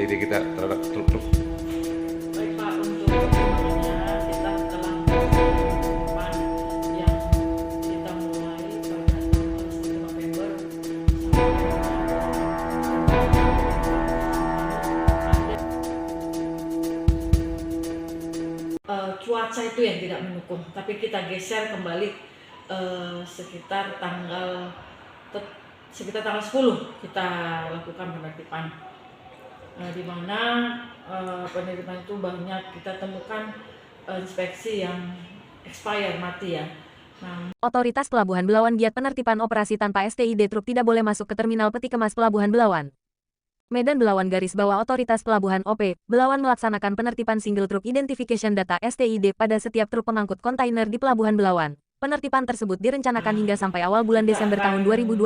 STID kita terhadap truk-truk? Baik Pak, untuk perkembangannya kita telah melakukan yang kita mulai pada tanggal 1 November cuaca itu yang tidak mendukung, tapi kita geser kembali sekitar tanggal 10 kita lakukan penertiban. Di mana penerimaan itu banyak kita temukan inspeksi yang expired, mati ya. Otoritas Pelabuhan Belawan giat penertiban operasi tanpa STID truk tidak boleh masuk ke terminal peti kemas Pelabuhan Belawan. Medan Belawan garis bawah Otoritas Pelabuhan OP Belawan melaksanakan penertiban single truck identification data STID pada setiap truk pengangkut kontainer di Pelabuhan Belawan. Penertiban tersebut direncanakan hingga sampai awal bulan Desember tahun 2022.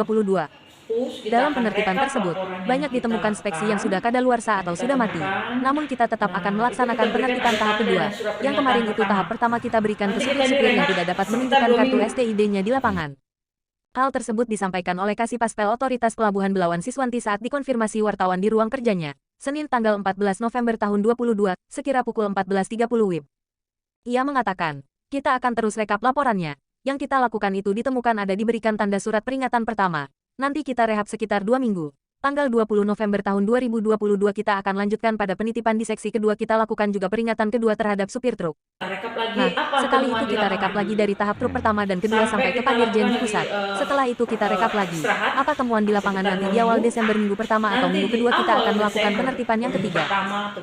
Dalam penertiban tersebut, banyak ditemukan speksi yang sudah kadaluarsa atau sudah mati. Namun kita tetap akan melaksanakan penertiban tahap kedua. Yang kemarin itu tahap pertama kita berikan ke supir-supir yang tidak dapat menunjukkan kartu STID-nya di lapangan. Hal tersebut disampaikan oleh Kasipaspel Otoritas Pelabuhan Belawan Siswanti saat dikonfirmasi wartawan di ruang kerjanya, Senin tanggal 14 November tahun 2022, sekira pukul 14.30 WIB. Ia mengatakan, kita akan terus rekap laporannya. Yang kita lakukan itu ditemukan ada diberikan tanda surat peringatan pertama. Nanti kita rehab sekitar 2 minggu. Tanggal 20 November tahun 2022 kita akan lanjutkan pada penitipan di seksi kedua kita lakukan juga peringatan kedua terhadap supir truk. Sekali itu kita rekap lagi dari tahap truk pertama dan kedua sampai ke Pandirjen di pusat. Setelah itu kita rekap lagi. Apa temuan di lapangan nanti di awal Desember minggu pertama atau minggu kedua kita akan melakukan penertiban yang ketiga.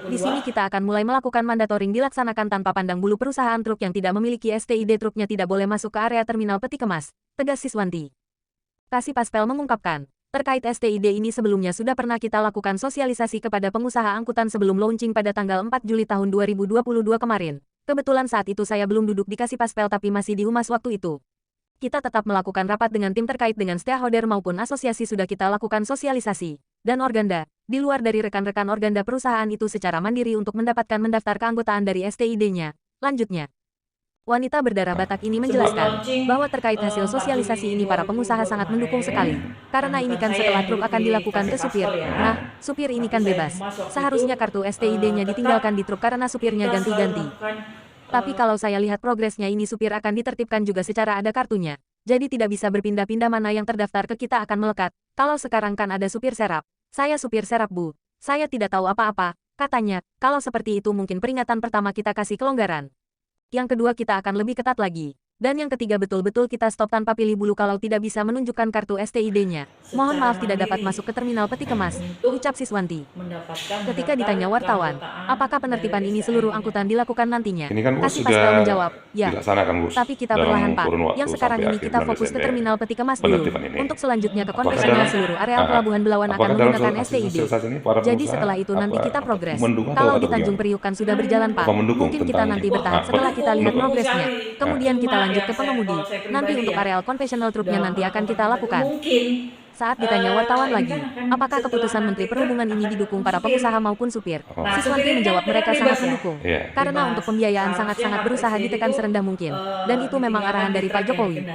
Di sini kita akan mulai melakukan mandatoring dilaksanakan tanpa pandang bulu perusahaan truk yang tidak memiliki STID truknya tidak boleh masuk ke area terminal peti kemas, tegas Siswanti. Kasipaspel mengungkapkan, terkait STID ini sebelumnya sudah pernah kita lakukan sosialisasi kepada pengusaha angkutan sebelum launching pada tanggal 4 Juli tahun 2022 kemarin. Kebetulan saat itu saya belum duduk di Kasipaspel tapi masih di humas waktu itu. Kita tetap melakukan rapat dengan tim terkait dengan stakeholder maupun asosiasi sudah kita lakukan sosialisasi. Dan Organda, di luar dari rekan-rekan Organda perusahaan itu secara mandiri untuk mendapatkan mendaftar keanggotaan dari STID-nya. Lanjutnya, wanita berdarah Batak ini menjelaskan bahwa terkait hasil sosialisasi ini para pengusaha sangat mendukung sekali. Karena ini kan setelah truk akan dilakukan ke supir. Nah, supir ini kan bebas. Seharusnya kartu STID-nya ditinggalkan di truk karena supirnya ganti-ganti. Tapi kalau saya lihat progresnya ini supir akan ditertibkan juga secara ada kartunya. Jadi tidak bisa berpindah-pindah mana yang terdaftar ke kita akan melekat. Kalau sekarang kan ada supir serap. Saya supir serap Bu. Saya tidak tahu apa-apa. Katanya, kalau seperti itu mungkin peringatan pertama kita kasih kelonggaran. Yang kedua kita akan lebih ketat lagi. Dan yang ketiga betul-betul kita stop tanpa pilih bulu kalau tidak bisa menunjukkan kartu STID-nya. Mohon maaf tidak dapat masuk ke terminal peti kemas, ucap Siswanti. Ketika ditanya wartawan, apakah penertiban ini seluruh angkutan dilakukan nantinya? Ini kan Kasipaspel menjawab, ya. Bus, tapi kita perlahan Pak. Yang sekarang ini kita fokus ke terminal peti kemas dulu. Untuk selanjutnya ke konvensional seluruh area Pelabuhan Belawan akan menggunakan STID. Jadi setelah itu nanti kita progres. Kalau di Tanjung Priuk kan sudah berjalan Pak. Mungkin kita nanti bertahap setelah kita lihat progresnya. Kemudian kita lanjut ke pengemudi. Nanti untuk areal konvensional truknya nanti akan kita lakukan. Saat ditanya wartawan lagi, apakah keputusan Menteri Perhubungan ini didukung para pengusaha maupun supir? Siswanti menjawab mereka sangat mendukung. Karena untuk pembiayaan sangat-sangat berusaha ditekan serendah mungkin. Dan itu memang arahan dari Pak Jokowi.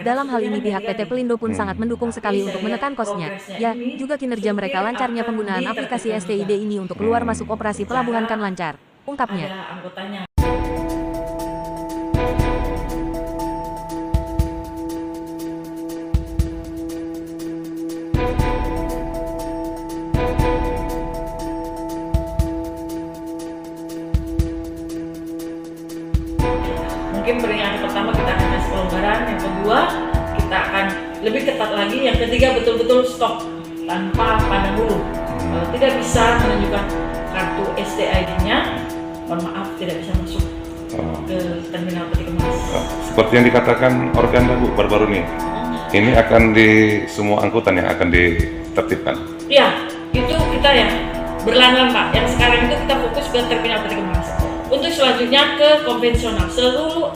Dalam hal ini pihak PT Pelindo pun sangat mendukung sekali untuk menekan kosnya. Ya, juga kinerja mereka lancarnya penggunaan aplikasi STID ini untuk keluar masuk operasi pelabuhan kan lancar. Ungkapnya. Mungkin peringatan pertama kita akan kasih kelonggaran, yang kedua kita akan lebih ketat lagi, yang ketiga betul-betul stop tanpa pandang bulu. Kalau tidak bisa menunjukkan kartu STID-nya, mohon maaf tidak bisa masuk ke terminal peti kemas. Seperti yang dikatakan Organda Bu baru-baru nih, ini akan di semua angkutan yang akan ditertibkan. Iya, itu kita ya berlahan-lahan Pak. Yang sekarang itu kita fokus ke terminal peti kemas. Untuk selanjutnya ke konvensional seluruh